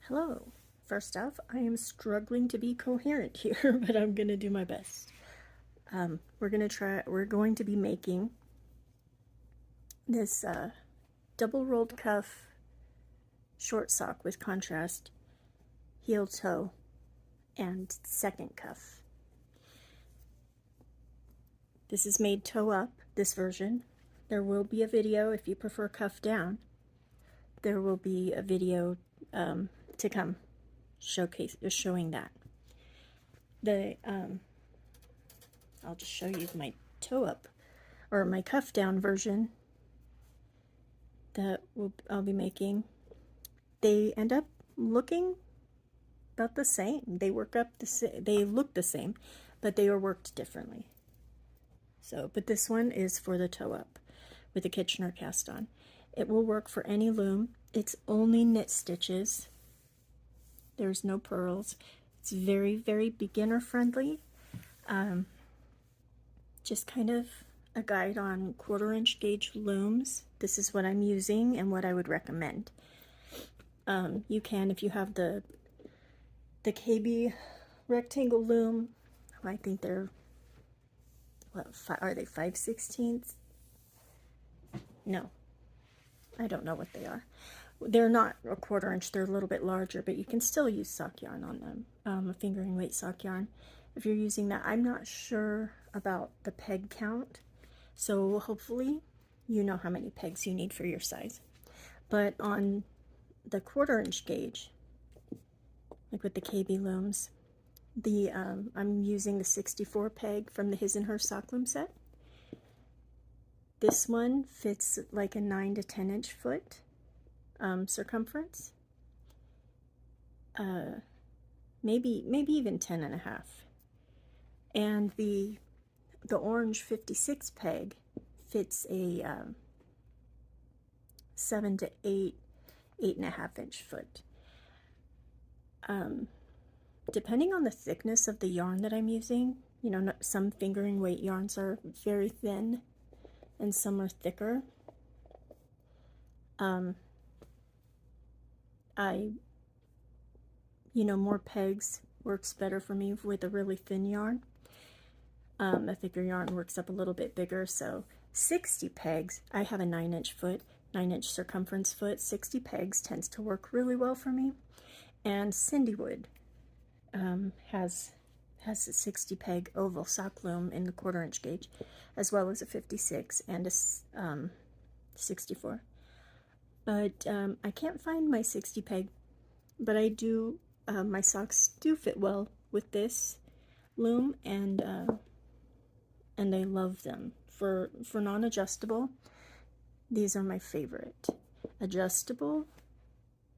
Hello. First off, I am struggling to be coherent here, but I'm gonna do my best. We're going to be making this double rolled cuff short sock with contrast, heel toe, and second cuff. This is made toe up, this version. There will be a video if you prefer cuff down. There will be a video to come showing that. I'll just show you my toe up or my cuff down version that I'll be making. They end up looking about the same. They look the same, but they are worked differently. So, but this one is for the toe up with the Kitchener cast on. It will work for any loom. It's only knit stitches. There's no purls. It's very, very beginner friendly. Just kind of a guide on 1/4" gauge looms. This is what I'm using and what I would recommend. You can, if you have the KB rectangle loom, I think they're, what, are they 5/16? No, I don't know what they are. They're not a 1/4", they're a little bit larger, but you can still use sock yarn on them, a fingering weight sock yarn. If you're using that, I'm not sure about the peg count, so hopefully you know how many pegs you need for your size. But on the 1/4" gauge, like with the KB looms, I'm using the 64 peg from the His and Her sock loom set. This one fits like a 9 to 10" foot circumference, maybe even 10.5. And the orange 56 peg fits a 7 to 8.5" foot. Depending on the thickness of the yarn that I'm using, you know, some fingering weight yarns are very thin and some are thicker. More pegs works better for me with a really thin yarn. A thicker yarn works up a little bit bigger, so 60 pegs, I have a 9" foot, 9" circumference foot, 60 pegs tends to work really well for me. And Cindywood has a 60 peg oval sock loom in the 1/4" gauge, as well as a 56 and a 64. But I can't find my 60 peg, but I do, my socks do fit well with this loom, and I love them. For non-adjustable, these are my favorite. Adjustable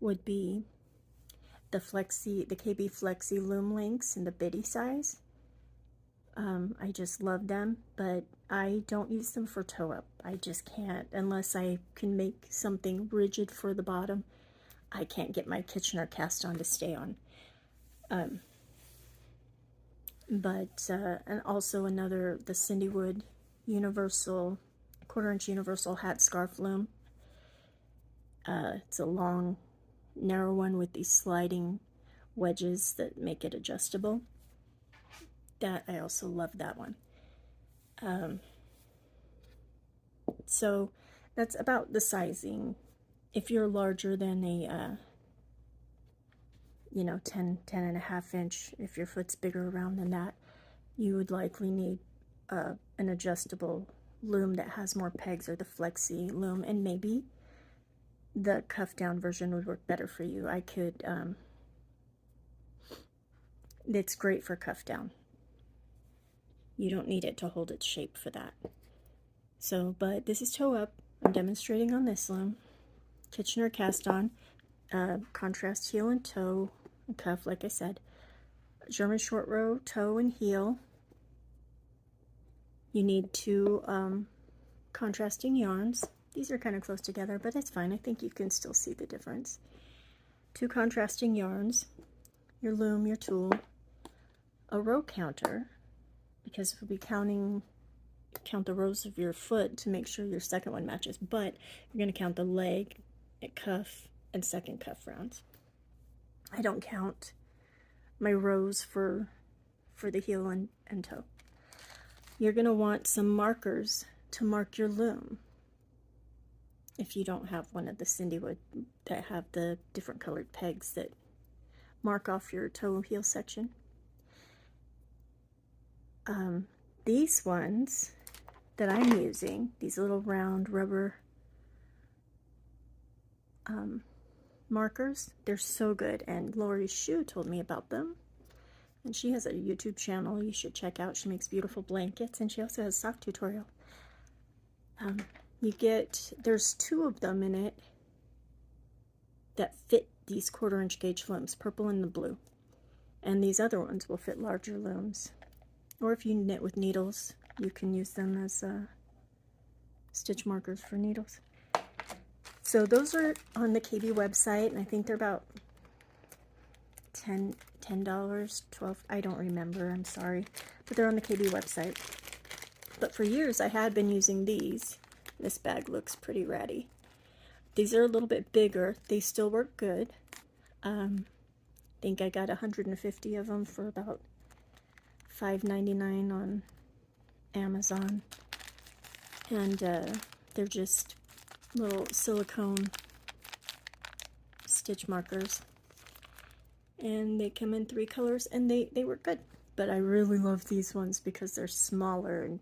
would be the KB Flexi loom links in the bitty size. I just love them, but I don't use them for toe up. I just can't, unless I can make something rigid for the bottom. I can't get my Kitchener cast on to stay on. And also the Cindywood universal, 1/4" universal hat scarf loom. It's a long, narrow one with these sliding wedges that make it adjustable. That, I also love that one. So that's about the sizing. If you're larger than a 10.5", if your foot's bigger around than that, you would likely need an adjustable loom that has more pegs, or the Flexi loom, and maybe the cuff down version would work better for you. It's great for cuff down. You don't need it to hold its shape for that. So, but this is toe up. I'm demonstrating on this loom. Kitchener cast on, contrast heel and toe, and cuff, like I said. German short row, toe and heel. You need 2 contrasting yarns. These are kind of close together, but it's fine. I think you can still see the difference. 2 contrasting yarns, your loom, your tool, a row counter, because we'll be count the rows of your foot to make sure your second one matches, but you're going to count the leg, cuff, and second cuff rounds. I don't count my rows for the heel and toe. You're going to want some markers to mark your loom. If you don't have one of the Cindy wood that have the different colored pegs that mark off your toe heel section. These ones that I'm using, these little round rubber markers, they're so good, and Lori Shue told me about them, and she has a YouTube channel you should check out. She makes beautiful blankets, and she also has a sock tutorial. There's 2 of them in it that fit these 1/4 inch gauge looms, purple and the blue, and these other ones will fit larger looms. Or if you knit with needles, you can use them as stitch markers for needles. So those are on the KB website, and I think they're about $10, $12, I don't remember, I'm sorry, but they're on the KB website. But for years I had been using these. This bag looks pretty ratty. These are a little bit bigger. They still work good. I think I got 150 of them for about $5.99 on Amazon, and they're just little silicone stitch markers, and they come in 3 colors, and they work good. But I really love these ones because they're smaller and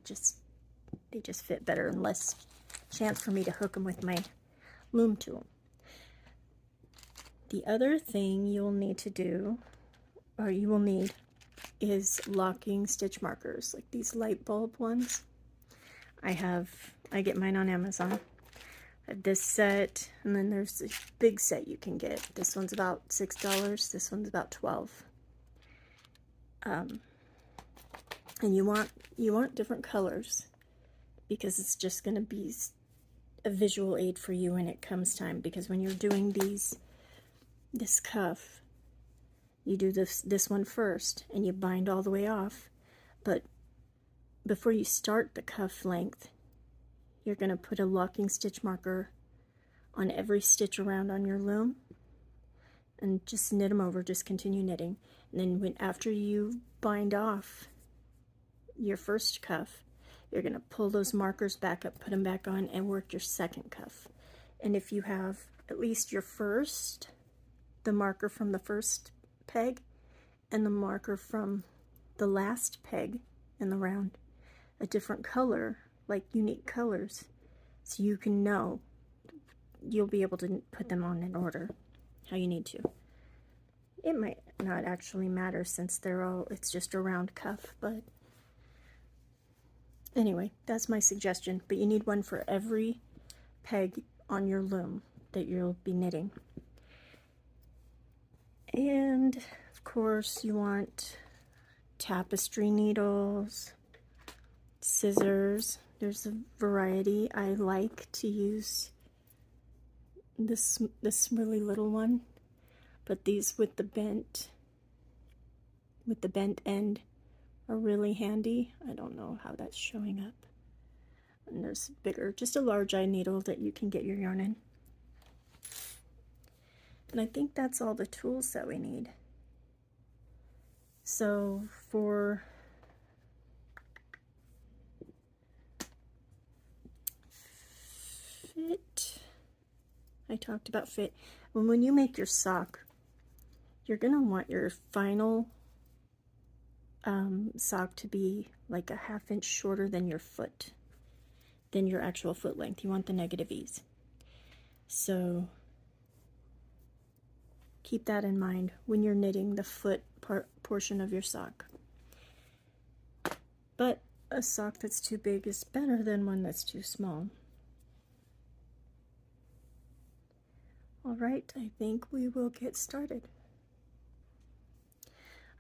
they just fit better, and less chance for me to hook them with my loom tool. The other thing you'll need to do, or you will need, is locking stitch markers, like these light bulb ones. I get mine on Amazon. I have this set, and then there's this big set you can get. This one's about $6, this one's about $12. And you want different colors, because it's just going to be a visual aid for you when it comes time. Because when you're doing this cuff, you do this one first, and you bind all the way off. But before you start the cuff length, you're going to put a locking stitch marker on every stitch around on your loom, and just knit them over, just continue knitting. And then after you bind off your first cuff, you're going to pull those markers back up, put them back on, and work your second cuff. And if you have at least the marker from the first peg and the marker from the last peg in the round, a different color, like unique colors, so you can know, you'll be able to put them on in order how you need to. It might not actually matter since it's just a round cuff, but anyway, that's my suggestion. But you need one for every peg on your loom that you'll be knitting. And of course you want tapestry needles, scissors. There's a variety. I like to use this really little one, but these with the bent end are really handy. I don't know how that's showing up. And there's bigger, just a large eye needle that you can get your yarn in. And I think that's all the tools that we need. So for fit, I talked about fit. When you make your sock, you're going to want your final sock to be like a ½ inch shorter than your foot, than your actual foot length. You want the negative ease. So keep that in mind when you're knitting the foot portion of your sock. But a sock that's too big is better than one that's too small. Alright, I think we will get started.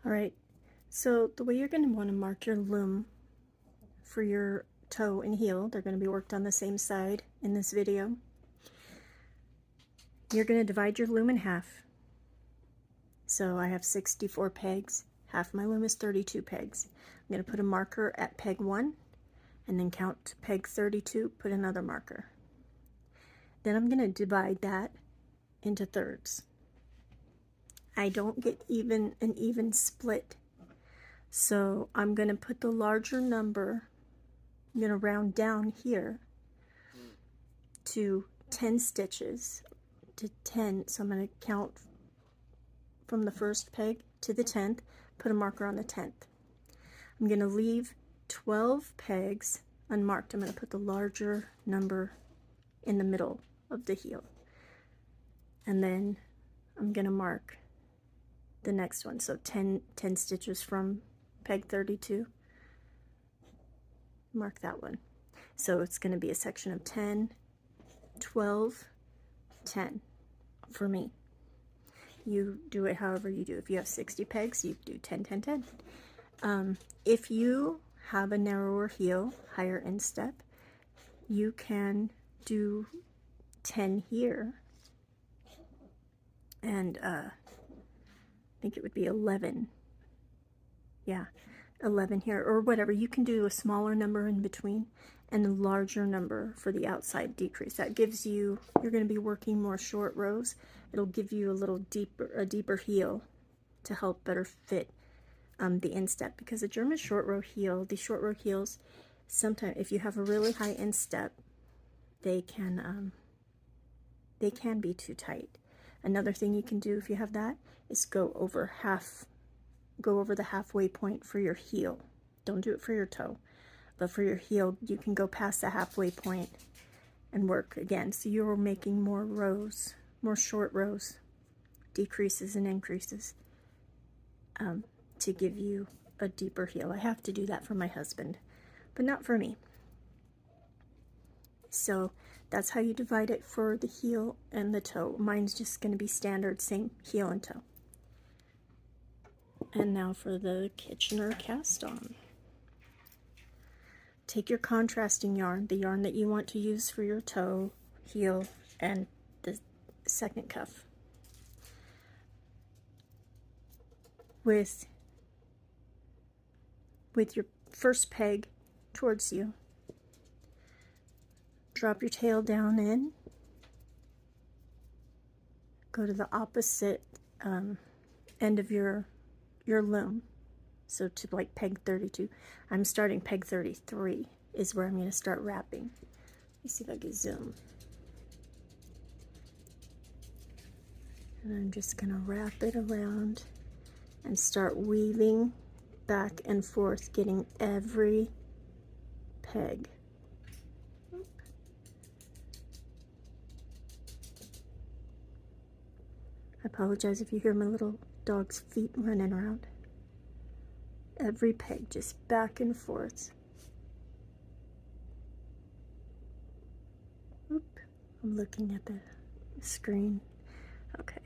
Alright, so the way you're going to want to mark your loom for your toe and heel, they're going to be worked on the same side in this video. You're going to divide your loom in half. So I have 64 pegs. Half my loom is 32 pegs. I'm going to put a marker at peg 1 and then count to peg 32, put another marker. Then I'm going to divide that into thirds. I don't get an even split. So I'm going to put the larger number, I'm going to round down here to 10 stitches, to 10. So I'm going to count from the first peg to the 10th, put a marker on the 10th. I'm going to leave 12 pegs unmarked. I'm going to put the larger number in the middle of the heel. And then I'm going to mark the next one. So 10 stitches from peg 32. Mark that one. So it's going to be a section of 10, 12, 10 for me. You do it however you do. If you have 60 pegs, you do 10, 10, 10. If you have a narrower heel, higher instep, you can do 10 here, and I think it would be 11. Yeah, 11 here, or whatever. You can do a smaller number in between and a larger number for the outside decrease. That gives you, you're going to be working more short rows. It'll give you a deeper heel to help better fit the instep, because a German short row heel, these short row heels, sometimes if you have a really high instep, they can be too tight. Another thing you can do if you have that is go over the halfway point for your heel. Don't do it for your toe, but for your heel, you can go past the halfway point and work again. So you're making more rows, more short rows, decreases and increases, to give you a deeper heel. I have to do that for my husband, but not for me. So that's how you divide it for the heel and the toe. Mine's just going to be standard, same heel and toe. And now for the Kitchener cast on. Take your contrasting yarn, the yarn that you want to use for your toe, heel, and the second cuff. With your first peg towards you, drop your tail down in, go to the opposite end of your loom, so to like peg 32. I'm starting peg 33 is where I'm going to start wrapping. Let me see if I can zoom. And I'm just going to wrap it around and start weaving back and forth, getting every peg. I apologize if you hear my little dog's feet running around. Every peg, just back and forth. Oop, I'm looking at the screen. Okay.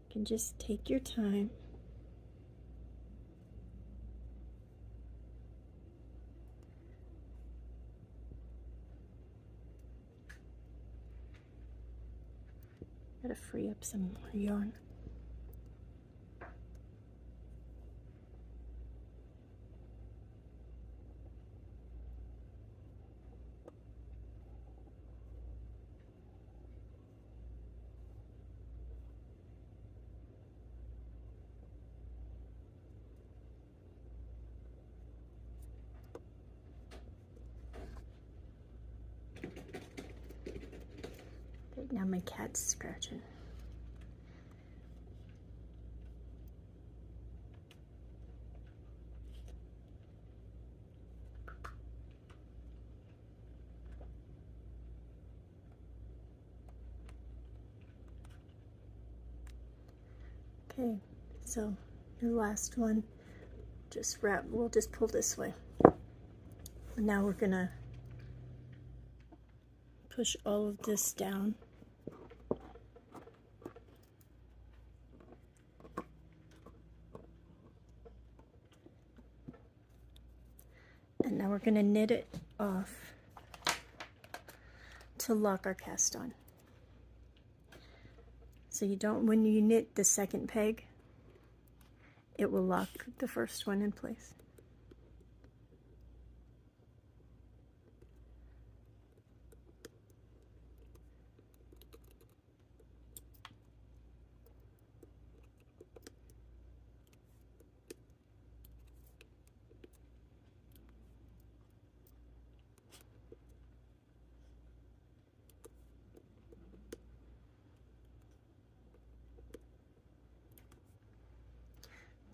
You can just take your time. Gotta free up some more yarn. Now my cat's scratching. Okay, so your last one, just wrap, we'll just pull this way. Now we're gonna push all of this down. And now we're going to knit it off to lock our cast on. So you don't, when you knit the second peg, it will lock the first one in place.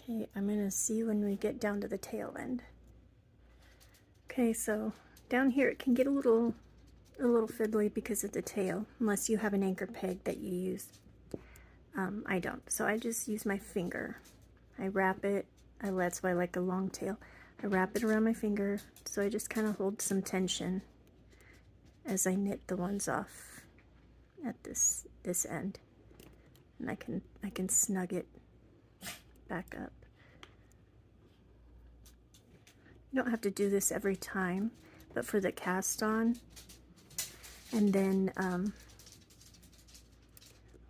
Okay, I'm gonna see when we get down to the tail end. Okay, so down here it can get a little fiddly because of the tail, unless you have an anchor peg that you use. I don't, so I just use my finger. I wrap it, that's why I like a long tail. I wrap it around my finger, so I just kind of hold some tension as I knit the ones off at this end, and I can snug it back up. You don't have to do this every time, but for the cast on, and then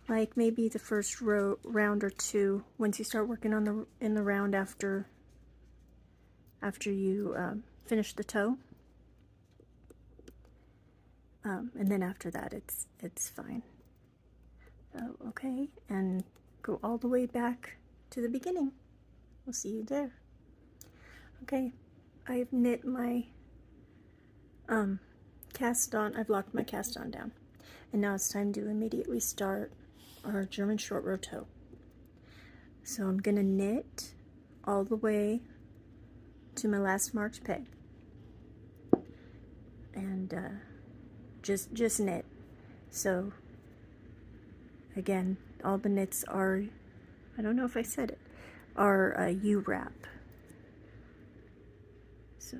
like maybe the first round or two, once you start working on in the round after you finish the toe, and then after that it's fine. Okay, and go all the way back to the beginning. We'll see you there. Okay, I've knit my cast on. I've locked my cast on down, and now it's time to immediately start our German short row toe. So I'm gonna knit all the way to my last marked peg, and just knit. So again, all the knits are, I don't know if I said it, are U-wrap. So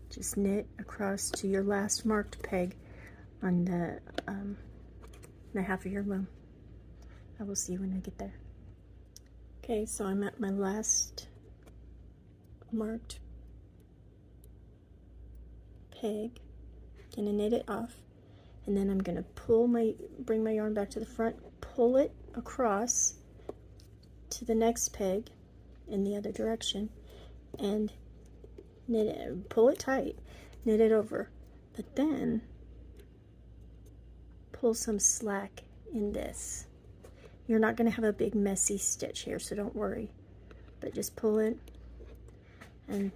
just knit across to your last marked peg on the half of your loom. I will see you when I get there. Okay, so I'm at my last marked peg. Gonna knit it off, and then I'm gonna bring my yarn back to the front, pull it across to the next peg in the other direction, and knit it, pull it tight, knit it over, but then pull some slack in this. You're not going to have a big messy stitch here, so don't worry, but just pull it and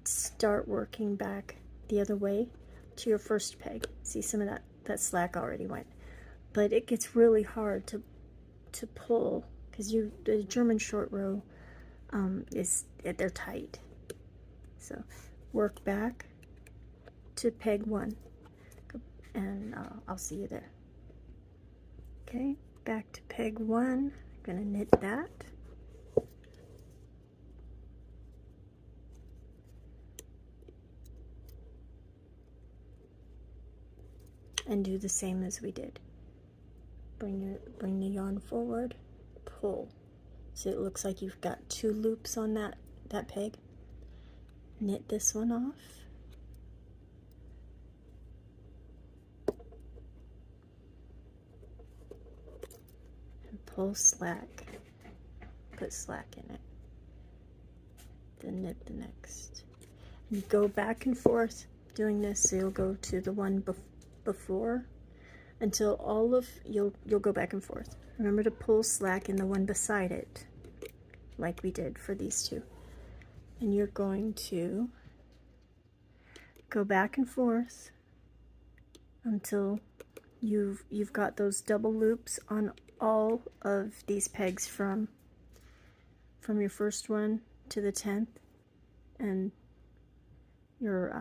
start working back the other way to your first peg. See, some of that slack already went, but it gets really hard to pull because the German short row they're tight. So work back to peg 1, and I'll see you there. Okay, back to peg 1. I'm gonna knit that. And do the same as we did. Bring the yarn forward, pull. So it looks like you've got 2 loops on that peg. Knit this one off. And pull slack. Put slack in it. Then knit the next. And go back and forth doing this, so you'll go to the one before until you'll go back and forth. Remember to pull slack in the one beside it, like we did for these two. And you're going to go back and forth until you've got those double loops on all of these pegs from your first one to the 10th, and your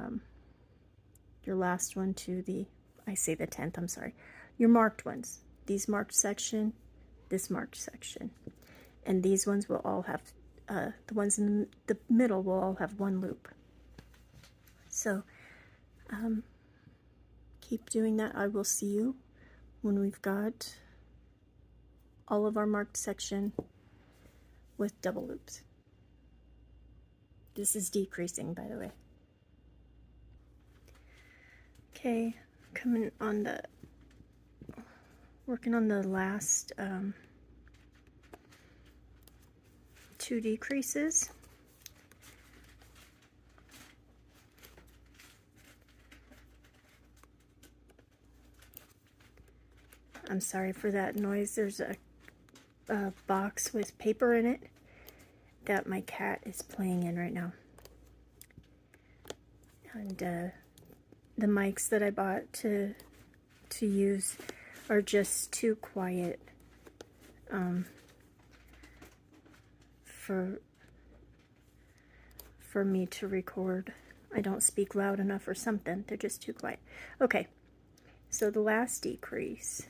last one to the 10th, I'm sorry, your marked ones. These marked section, this marked section, and these ones will all have the ones in the middle will all have one loop. So keep doing that. I will see you when we've got all of our marked section with double loops. This is decreasing, by the way. Okay, working on the last 2 decreases. I'm sorry for that noise. There's a box with paper in it that my cat is playing in right now. And the mics that I bought to use are just too quiet for me to record. I don't speak loud enough or something. They're just too quiet. Okay, so the last decrease.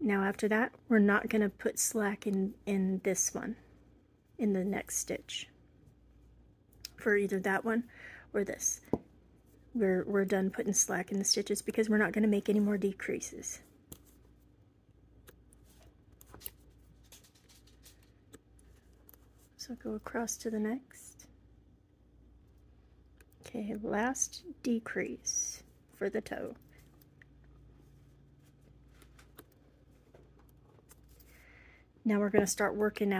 Now after that, we're not going to put slack in this one, in the next stitch, for either that one or this. We're done putting slack in the stitches because we're not going to make any more decreases. So go across to the next. Okay, last decrease for the toe. Now we're going to start working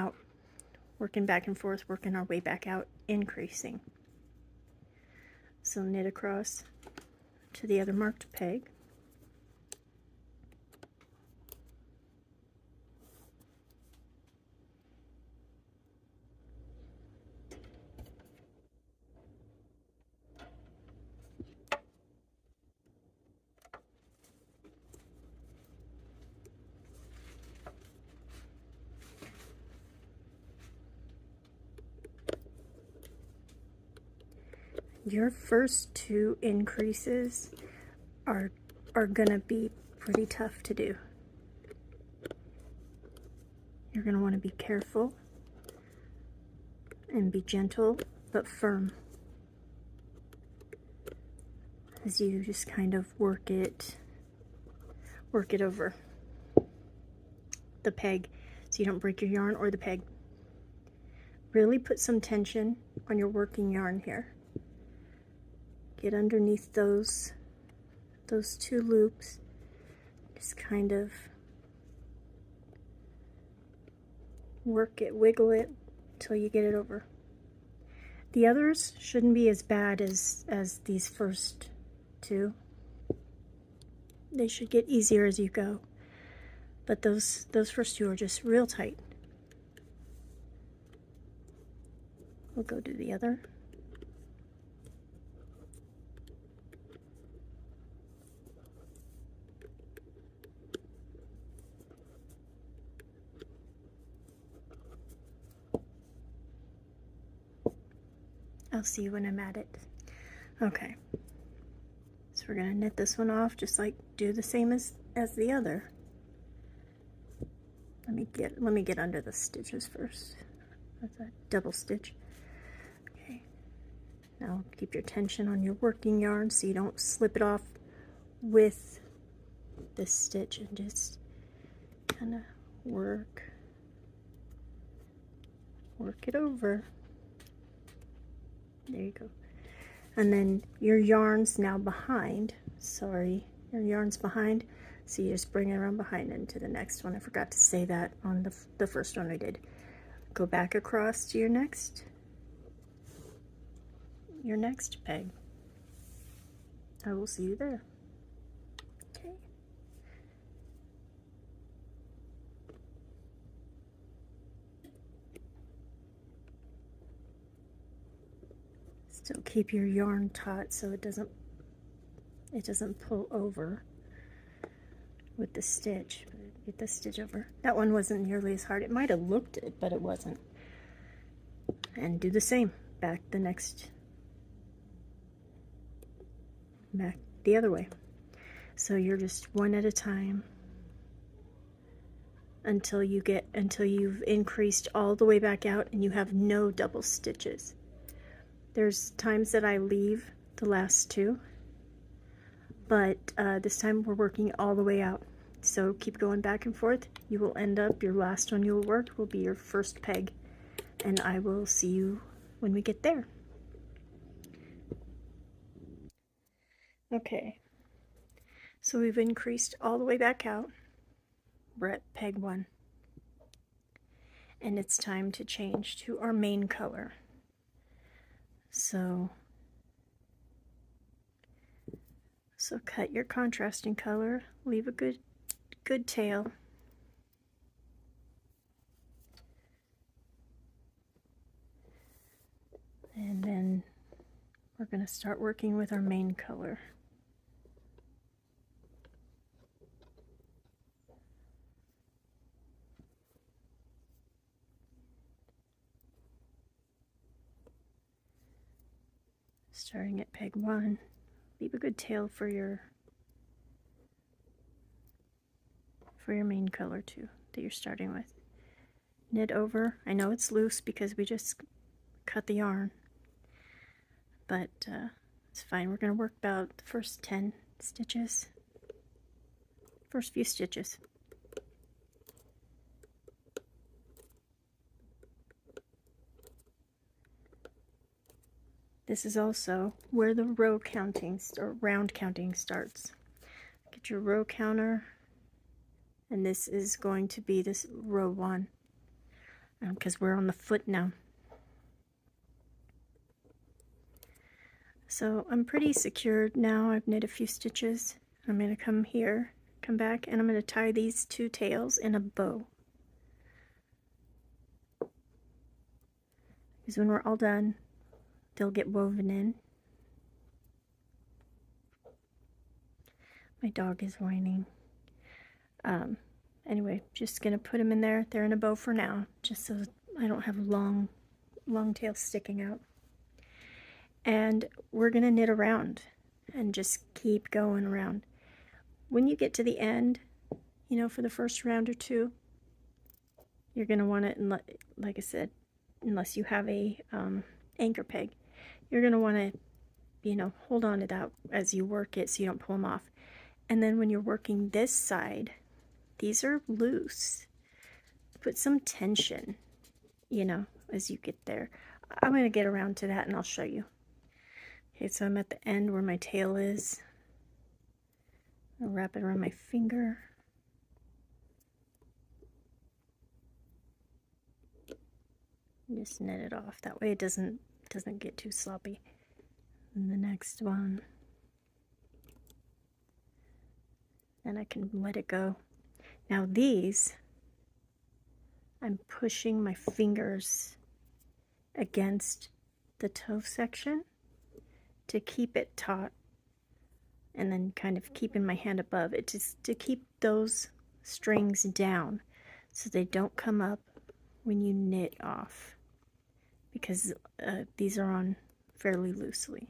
back and forth, working our way back out, increasing. So knit across to the other marked peg. Your first 2 increases are gonna be pretty tough to do. You're gonna want to be careful and be gentle but firm as you just kind of work it over the peg so you don't break your yarn or the peg. Really put some tension on your working yarn here. Get underneath those 2 loops. Just kind of work it, wiggle it until you get it over. The others shouldn't be as bad as these first 2. They should get easier as you go. But those first 2 are just real tight. We'll go do the other. I'll see you when I'm at it. Okay. So we're gonna knit this one off, just like do the same as the other. Let me get under the stitches first. That's a double stitch. Okay. Now keep your tension on your working yarn so you don't slip it off with this stitch, and just kind of work it over. There you go. And then your yarn's now behind. Sorry, your yarn's behind. So you just bring it around behind into the next one. I forgot to say that on the first one I did. Go back across to your next peg. I will see you there. Okay. Still keep your yarn taut so it doesn't pull over with the stitch. Get the stitch over. That one wasn't nearly as hard. It might have looked it, but it wasn't. And do the same. Back the other way. So you're just one at a time until you've increased all the way back out and you have no double stitches. There's times that I leave the last two, but this time we're working all the way out. So keep going back and forth. You will end up, your last one you'll work will be your first peg, and I will see you when we get there. Okay, so we've increased all the way back out. We're at peg 1. And it's time to change to our main color. So cut your contrasting color, leave a good tail. And then we're going to start working with our main color. Starting at peg 1, leave a good tail for your main color too, that you're starting with. Knit over. I know it's loose because we just cut the yarn, but it's fine. We're going to work about the first 10 stitches, first few stitches. This is also where the row counting or round counting starts. Get your row counter, and this is going to be this row 1 because we're on the foot now. So I'm pretty secured now. I've knit a few stitches. I'm going to come here, come back, and I'm going to tie these 2 tails in a bow. Because when we're all done, they'll get woven in. My dog is whining. Anyway, just gonna put them in there. They're in a bow for now, just so I don't have long tails sticking out. And we're gonna knit around and just keep going around. When you get to the end, you know, for the first round or two, you're gonna want it, like I said, unless you have a anchor peg, you're going to want to, you know, hold on to that as you work it so you don't pull them off. And then when you're working this side, these are loose. Put some tension, you know, as you get there. I'm going to get around to that and I'll show you. Okay, so I'm at the end where my tail is. I'll wrap it around my finger. Just knit it off. That way it doesn't get too sloppy. And the next one, and I can let it go. Now these, I'm pushing my fingers against the toe section to keep it taut, and then kind of keeping my hand above it just to keep those strings down so they don't come up when you knit off, because these are on fairly loosely.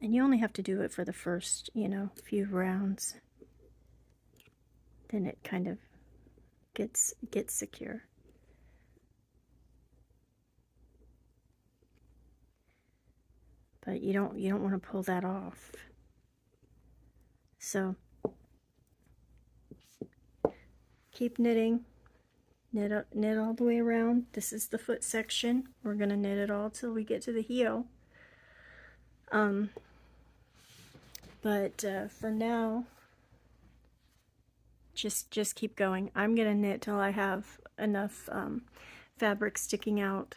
And you only have to do it for the first, you know, few rounds. Then it kind of gets secure. But you don't want to pull that off. So keep knitting. Knit all the way around. This is the foot section. We're going to knit it all till we get to the heel. But for now, just keep going. I'm going to knit till I have enough fabric sticking out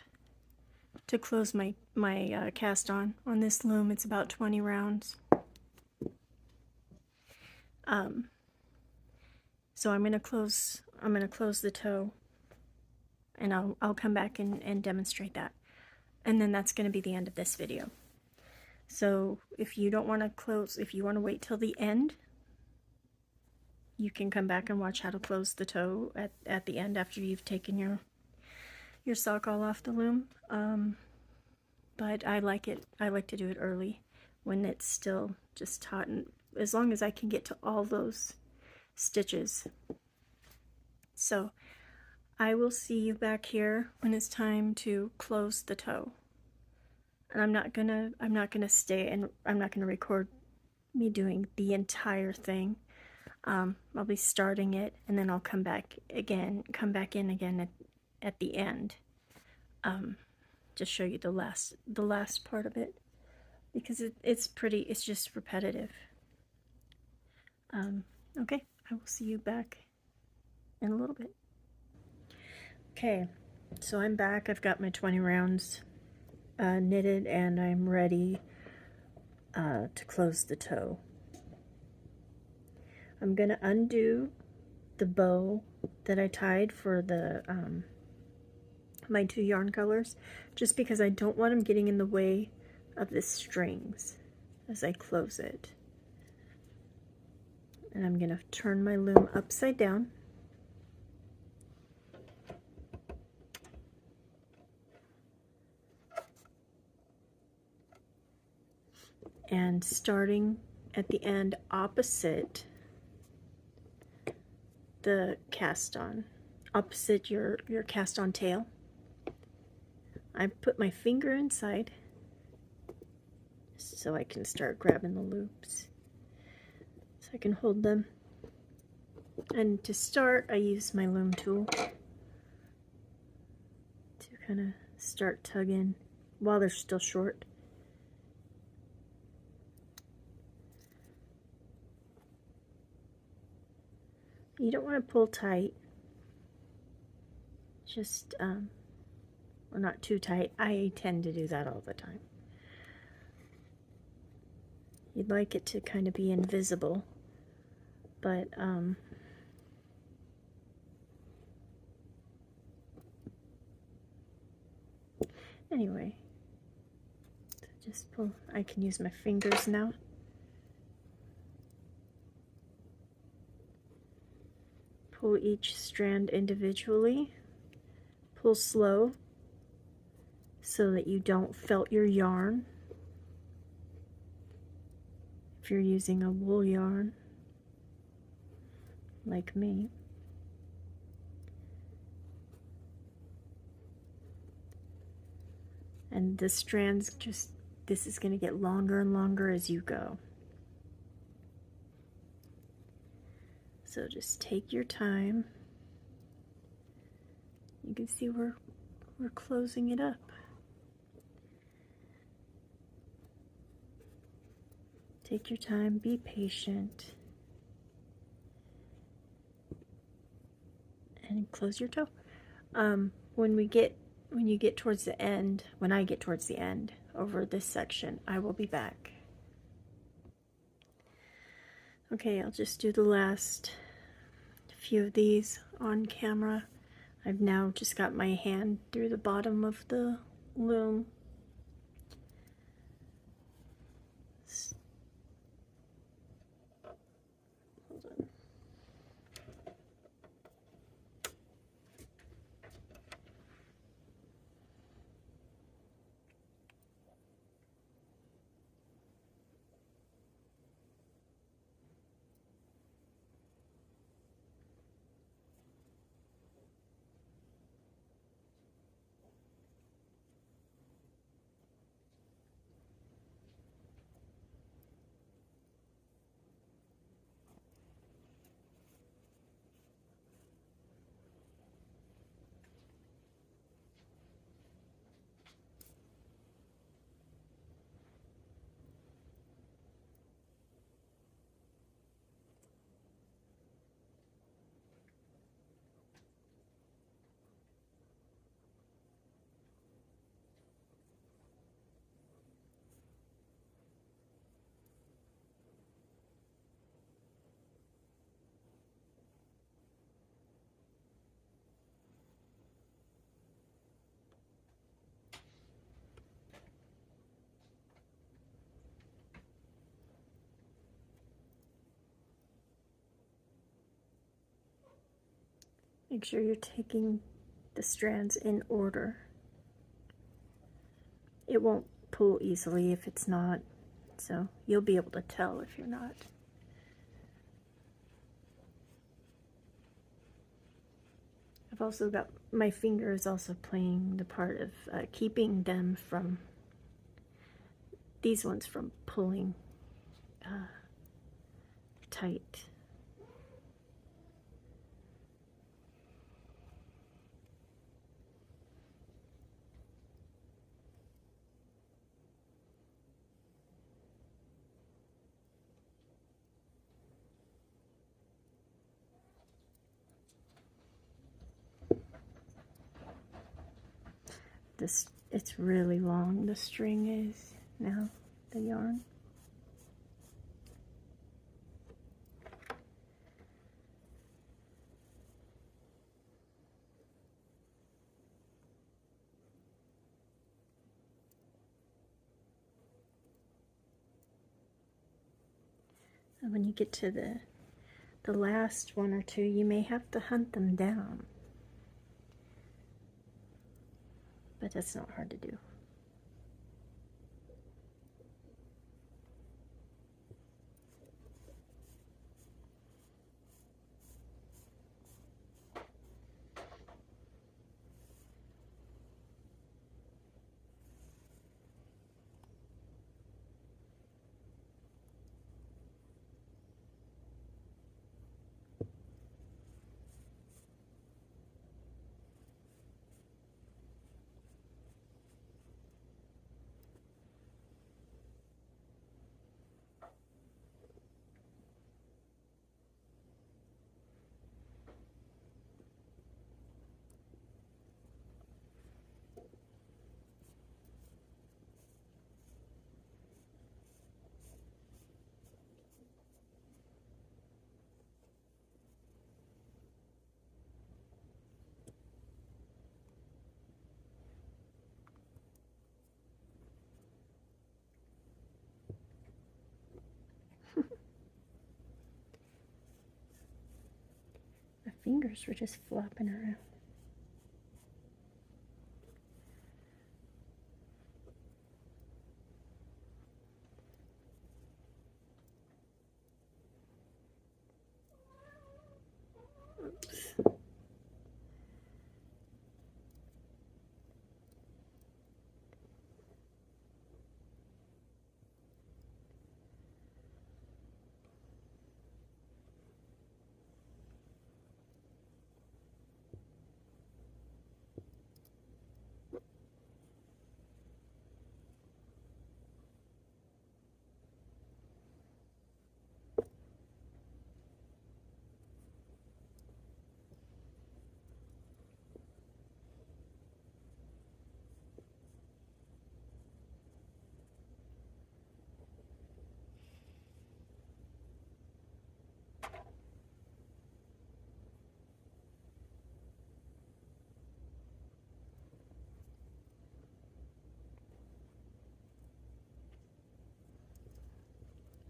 to close my cast on this loom. It's about 20 rounds. So I'm going to close the toe, and I'll come back and demonstrate that. And then that's going to be the end of this video. So if you don't want to close, if you want to wait till the end, you can come back and watch how to close the toe at the end after you've taken your sock all off the loom. But I like to do it early when it's still just taut, and as long as I can get to all those stitches, So I will see you back here when it's time to close the toe. And I'm not gonna stay, and I'm not gonna record me doing the entire thing. I'll be starting it, and then I'll come back in again at the end. Just show you the last part of it, because it's just repetitive. Okay, I will see you back in a little bit. Okay, so I'm back. I've got my 20 rounds knitted, and I'm ready to close the toe. I'm gonna undo the bow that I tied for the my 2 yarn colors, just because I don't want them getting in the way of the strings as I close it. And I'm gonna turn my loom upside down. And starting at the end opposite the cast on, opposite your cast on tail, I put my finger inside so I can start grabbing the loops, so I can hold them. And to start, I use my loom tool to kind of start tugging while they're still short. You don't want to pull tight, just well, not too tight. I tend to do that all the time. You'd like it to kind of be invisible, but anyway, so just pull. I can use my fingers now. Pull each strand individually. Pull slow so that you don't felt your yarn. If you're using a wool yarn, like me. And the strands this is going to get longer and longer as you go. So just take your time. You can see we're closing it up. Take your time, be patient, and close your toe. When you get towards the end, when I get towards the end over this section, I will be back. Okay, I'll just do the last few of these on camera. I've now just got my hand through the bottom of the loom. Hold on. Make sure you're taking the strands in order. It won't pull easily if it's not, so you'll be able to tell if you're not. I've also got, my finger is also playing the part of keeping them from, these ones from pulling tight. This, it's really long, the string is now, the yarn. And when you get to the last one or two, you may have to hunt them down. But that's not hard to do. My fingers were just flopping around. Oops.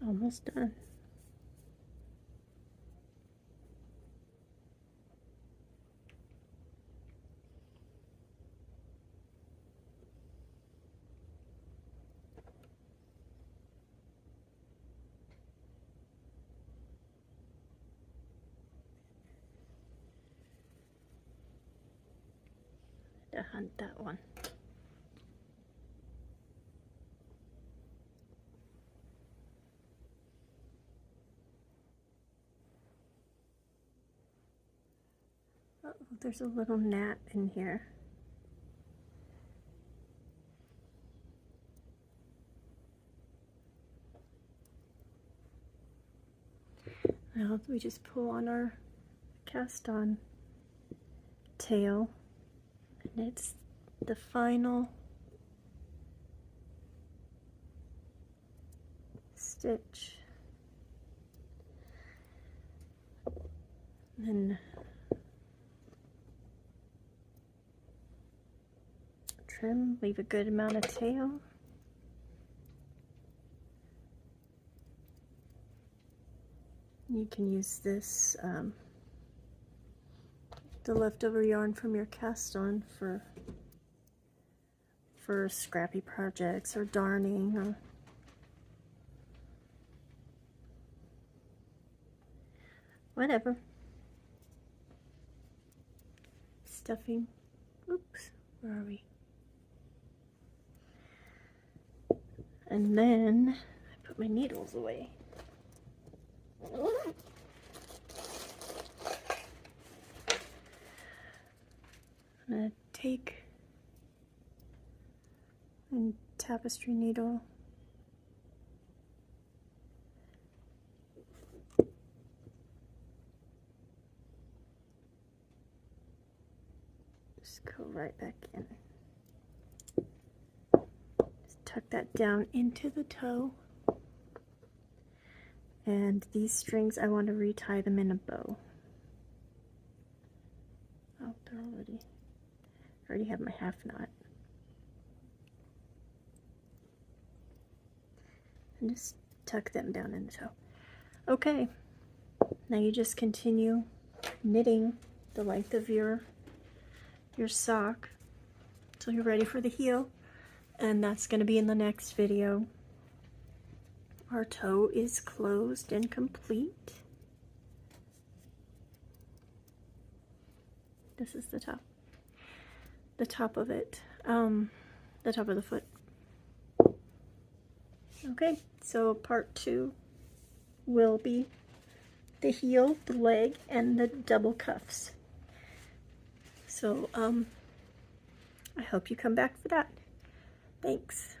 Almost done. To hunt that one. Uh oh, there's a little gnat in here. Now we just pull on our cast on tail, and it's the final stitch. And then trim, leave a good amount of tail. You can use this, the leftover yarn from your cast on for scrappy projects or darning or whatever. stuffing. Oops, where are we? And then I put my needles away. I'm going to take a tapestry needle. Just go right back in. Just tuck that down into the toe. And these strings, I want to retie them in a bow. Oh, they're already... I already have my half knot. And just tuck them down in the toe. Okay, now you just continue knitting the length of your sock until you're ready for the heel, and that's going to be in the next video. Our toe is closed and complete. This is the top of it, the top of the foot. Okay, so part 2 will be the heel, the leg, and the double cuffs. So I hope you come back for that. Thanks.